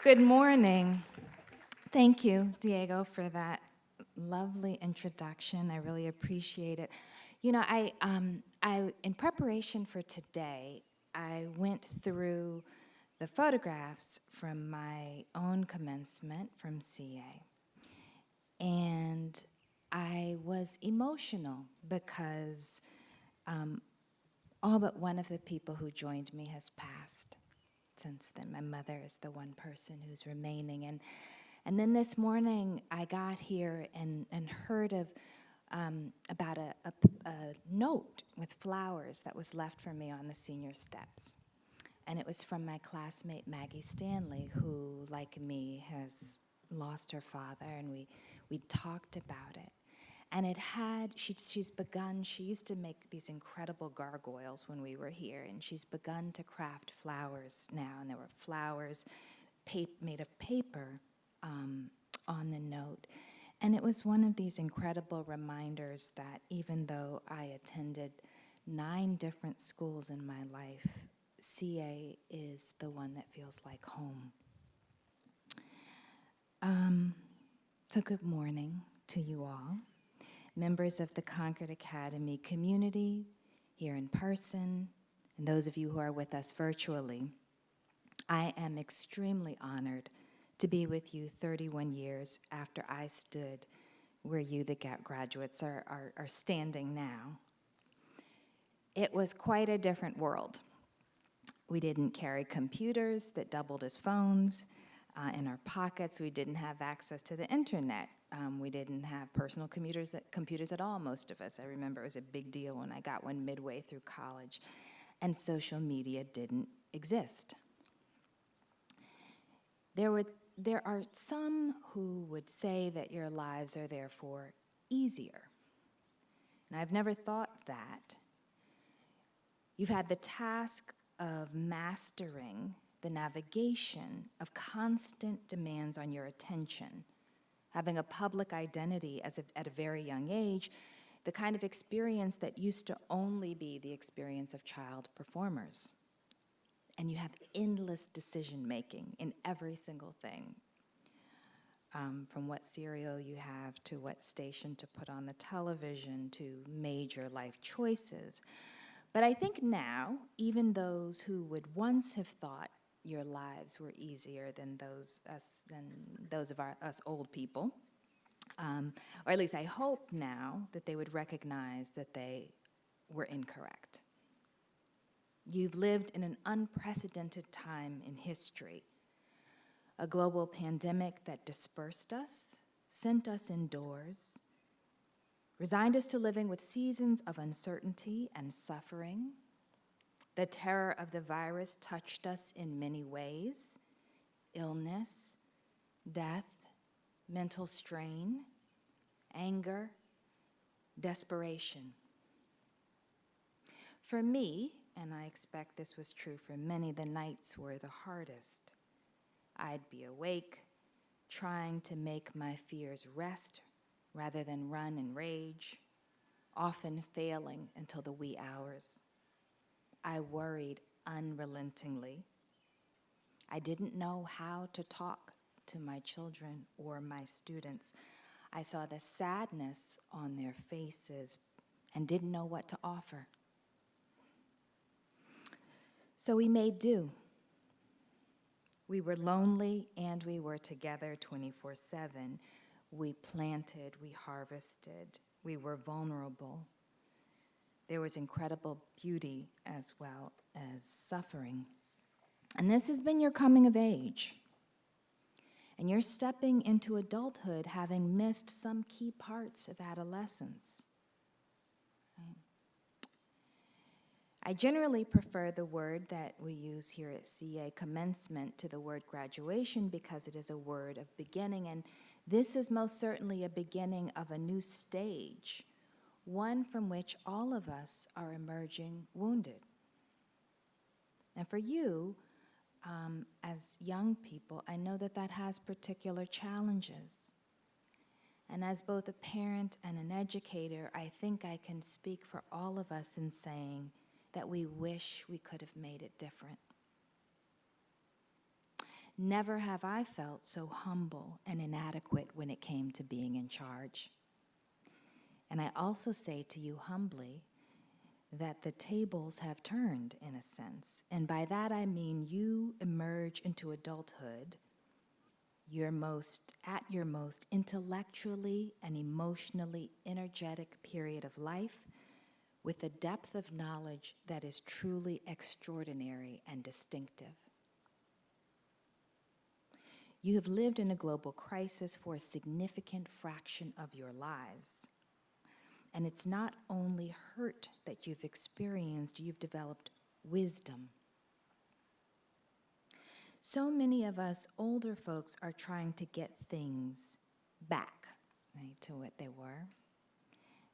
Good morning. Thank you, Diego, for that lovely introduction. I really appreciate it. You know, in preparation for today, I went through the photographs from my own commencement from CA. And I was emotional because all but one of the people who joined me has passed since then. My mother is the one person who's remaining. And then this morning I got here and heard of about a note with flowers that was left for me on the senior steps. And it was from my classmate Maggie Stanley, who, like me, has lost her father, and we talked about it. And it had, she's begun, she used to make these incredible gargoyles when we were here, and she's begun to craft flowers now, and there were flowers made of paper on the note. And it was one of these incredible reminders that even though I attended 9 different schools in my life, CA is the one that feels like home. So good morning to you all. Members of the Concord Academy community, here in person, and those of you who are with us virtually, I am extremely honored to be with you 31 years after I stood where you, the graduates, are standing now. It was quite a different world. We didn't carry computers that doubled as phones in our pockets. We didn't have access to the internet. We didn't have personal computers at all, most of us. I remember it was a big deal when I got one midway through college, and social media didn't exist. There are some who would say that your lives are therefore easier, and I've never thought that. You've had the task of mastering the navigation of constant demands on your attention, having a public identity at a very young age, the kind of experience that used to only be the experience of child performers. And you have endless decision-making in every single thing, from what cereal you have to what station to put on the television to major life choices. But I think now, even those who would once have thought your lives were easier than those of us old people, or at least I hope now that they would recognize that they were incorrect. You've lived in an unprecedented time in history, a global pandemic that dispersed us, sent us indoors, resigned us to living with seasons of uncertainty and suffering. The terror of the virus touched us in many ways: illness, death, mental strain, anger, desperation. For me, and I expect this was true for many, the nights were the hardest. I'd be awake, trying to make my fears rest rather than run and rage, often failing until the wee hours. I worried unrelentingly. I didn't know how to talk to my children or my students. I saw the sadness on their faces and didn't know what to offer. So we made do. We were lonely and we were together 24/7. We planted, we harvested, we were vulnerable. There was incredible beauty as well as suffering. And this has been your coming of age. And you're stepping into adulthood having missed some key parts of adolescence. Right? I generally prefer the word that we use here at CA, commencement, to the word graduation because it is a word of beginning, and this is most certainly a beginning of a new stage, one from which all of us are emerging wounded. And for you, as young people, I know that that has particular challenges. And as both a parent and an educator, I think I can speak for all of us in saying that we wish we could have made it different. Never have I felt so humble and inadequate when it came to being in charge. And I also say to you humbly that the tables have turned in a sense. And by that I mean you emerge into adulthood, at your most intellectually and emotionally energetic period of life, with a depth of knowledge that is truly extraordinary and distinctive. You have lived in a global crisis for a significant fraction of your lives. And it's not only hurt that you've experienced, you've developed wisdom. So many of us older folks are trying to get things back, right, to what they were.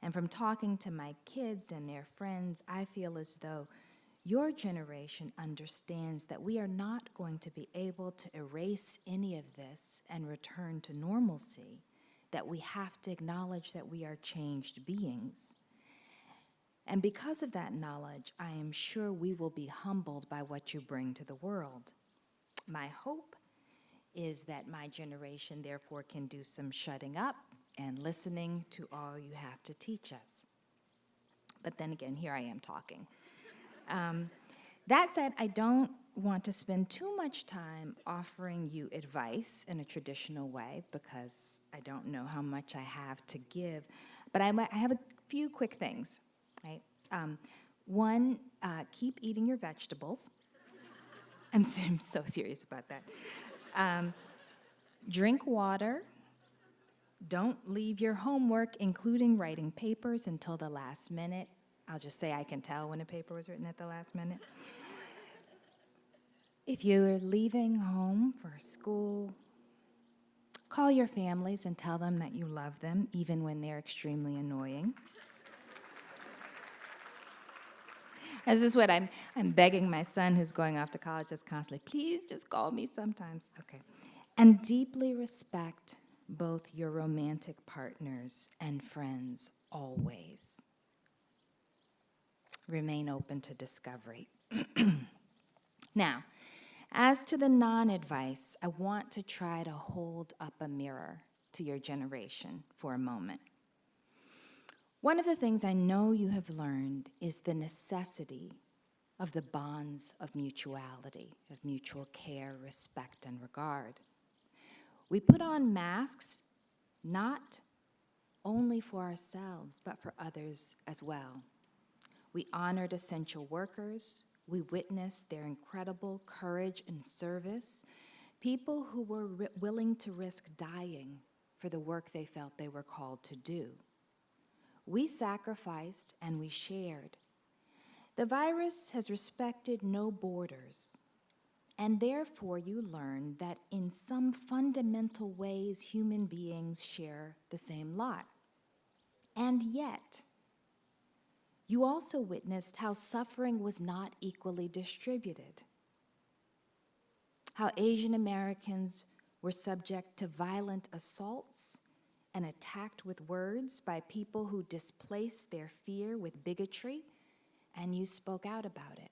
And from talking to my kids and their friends, I feel as though your generation understands that we are not going to be able to erase any of this and return to normalcy, that we have to acknowledge that we are changed beings. And because of that knowledge, I am sure we will be humbled by what you bring to the world. My hope is that my generation, therefore, can do some shutting up and listening to all you have to teach us. But then again, here I am talking. That said, I don't want to spend too much time offering you advice in a traditional way because I don't know how much I have to give. But I have a few quick things, right? One, keep eating your vegetables. I'm so serious about that. Drink water. Don't leave your homework, including writing papers, until the last minute. I'll just say I can tell when a paper was written at the last minute. If you're leaving home for school, call your families and tell them that you love them, even when they're extremely annoying. This is what I'm begging my son who's going off to college just constantly, please just call me sometimes. Okay. And deeply respect both your romantic partners and friends always. Remain open to discovery. Now, as to the non-advice, I want to try to hold up a mirror to your generation for a moment. One of the things I know you have learned is the necessity of the bonds of mutuality, of mutual care, respect, and regard. We put on masks not only for ourselves, but for others as well. We honored essential workers. We witnessed their incredible courage and service, people who were willing to risk dying for the work they felt they were called to do. We sacrificed and we shared. The virus has respected no borders, and therefore you learn that in some fundamental ways human beings share the same lot. And yet, you also witnessed how suffering was not equally distributed, how Asian Americans were subject to violent assaults and attacked with words by people who displaced their fear with bigotry, and you spoke out about it.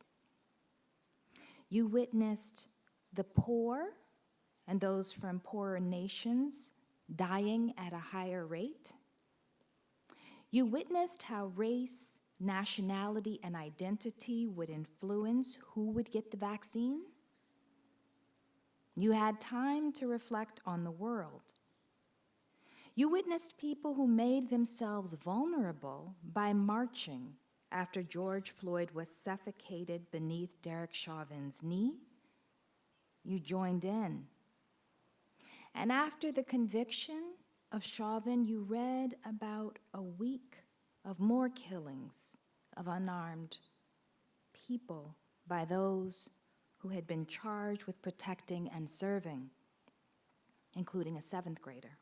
You witnessed the poor and those from poorer nations dying at a higher rate. You witnessed how race, nationality, and identity would influence who would get the vaccine. You had time to reflect on the world. You witnessed people who made themselves vulnerable by marching after George Floyd was suffocated beneath Derek Chauvin's knee. You joined in. And after the conviction of Chauvin, you read about a week of more killings of unarmed people by those who had been charged with protecting and serving, including a 7th grader.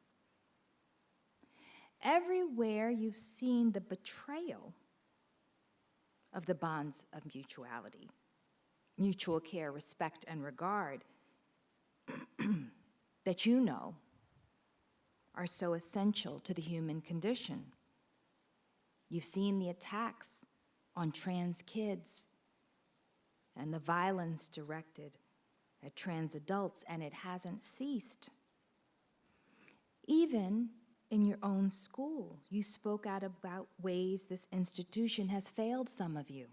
Everywhere you've seen the betrayal of the bonds of mutuality, mutual care, respect, and regard that you know are so essential to the human condition. You've seen the attacks on trans kids and the violence directed at trans adults, and it hasn't ceased. Even in your own school, you spoke out about ways this institution has failed some of you.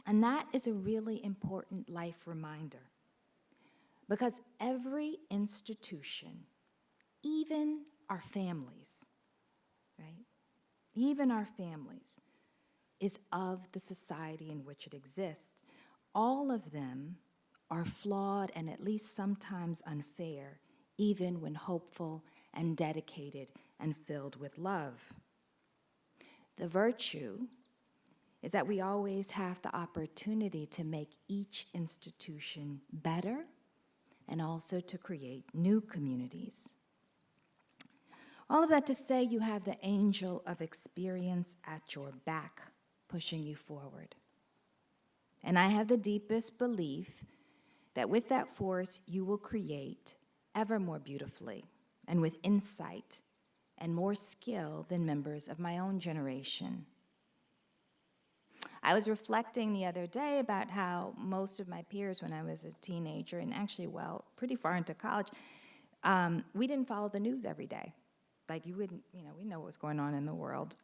And that is a really important life reminder. Because every institution, even our families, right? Even our families, is of the society in which it exists. All of them are flawed and at least sometimes unfair, even when hopeful and dedicated and filled with love. The virtue is that we always have the opportunity to make each institution better and also to create new communities. All of that to say, you have the angel of experience at your back, pushing you forward. And I have the deepest belief that with that force, you will create ever more beautifully and with insight and more skill than members of my own generation. I was reflecting the other day about how most of my peers when I was a teenager, and actually, well, pretty far into college, we didn't follow the news every day. Like you wouldn't, we know what was going on in the world.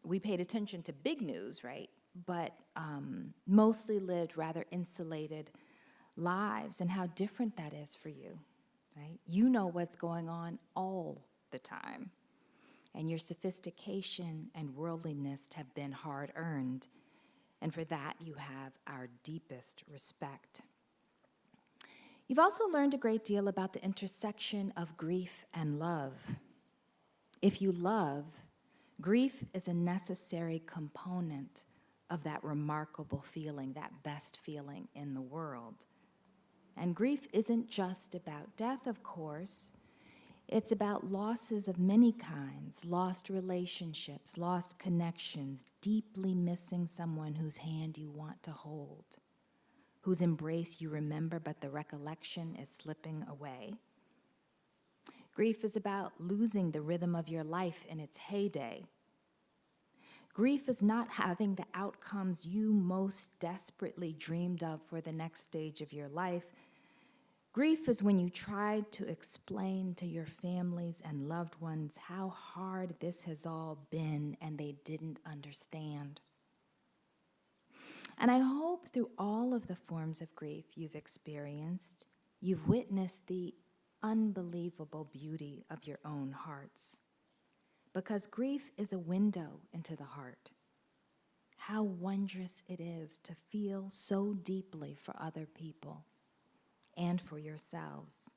We paid attention to big news, right? But mostly lived rather insulated lives, and how different that is for you, right? You know what's going on all the time, and your sophistication and worldliness have been hard-earned, and for that you have our deepest respect. You've also learned a great deal about the intersection of grief and love. If you love, grief is a necessary component of that remarkable feeling, that best feeling in the world. And grief isn't just about death, of course. It's about losses of many kinds, lost relationships, lost connections, deeply missing someone whose hand you want to hold, whose embrace you remember, but the recollection is slipping away. Grief is about losing the rhythm of your life in its heyday. Grief is not having the outcomes you most desperately dreamed of for the next stage of your life. Grief is when you tried to explain to your families and loved ones how hard this has all been and they didn't understand. And I hope through all of the forms of grief you've experienced, you've witnessed the unbelievable beauty of your own hearts. Because grief is a window into the heart. How wondrous it is to feel so deeply for other people and for yourselves.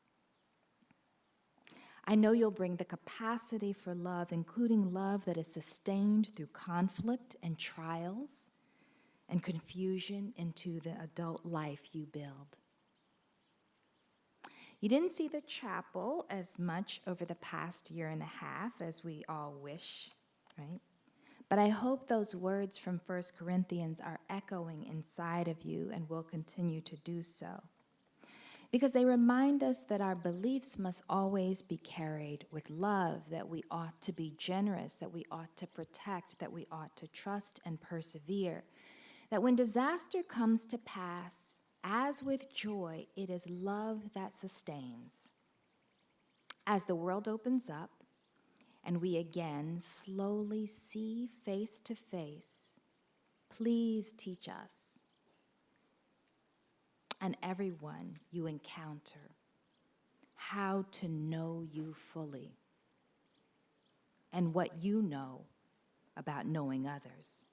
I know you'll bring the capacity for love, including love that is sustained through conflict and trials and confusion, into the adult life you build. You didn't see the chapel as much over the past year and a half as we all wish, right? But I hope those words from 1 Corinthians are echoing inside of you and will continue to do so. Because they remind us that our beliefs must always be carried with love, that we ought to be generous, that we ought to protect, that we ought to trust and persevere, that when disaster comes to pass, as with joy, it is love that sustains. As the world opens up and we again slowly see face to face, please teach us and everyone you encounter how to know you fully and what you know about knowing others.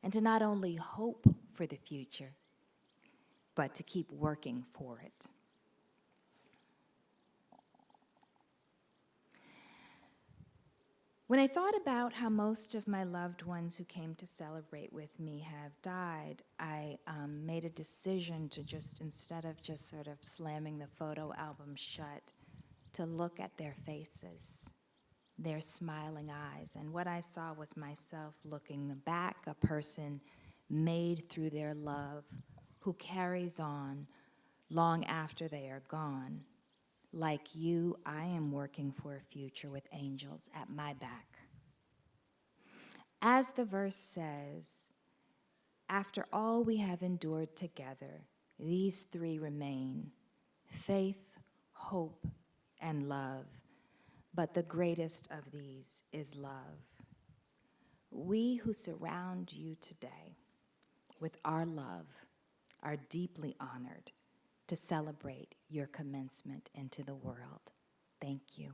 And to not only hope for the future, but to keep working for it. When I thought about how most of my loved ones who came to celebrate with me have died, I made a decision to just, instead of just sort of slamming the photo album shut, to look at their faces, their smiling eyes. And what I saw was myself looking back, a person made through their love, who carries on long after they are gone. Like you, I am working for a future with angels at my back. As the verse says, after all we have endured together, These three remain: faith, hope, and love. But the greatest of these is love. We who surround you today with our love are deeply honored to celebrate your commencement into the world. Thank you.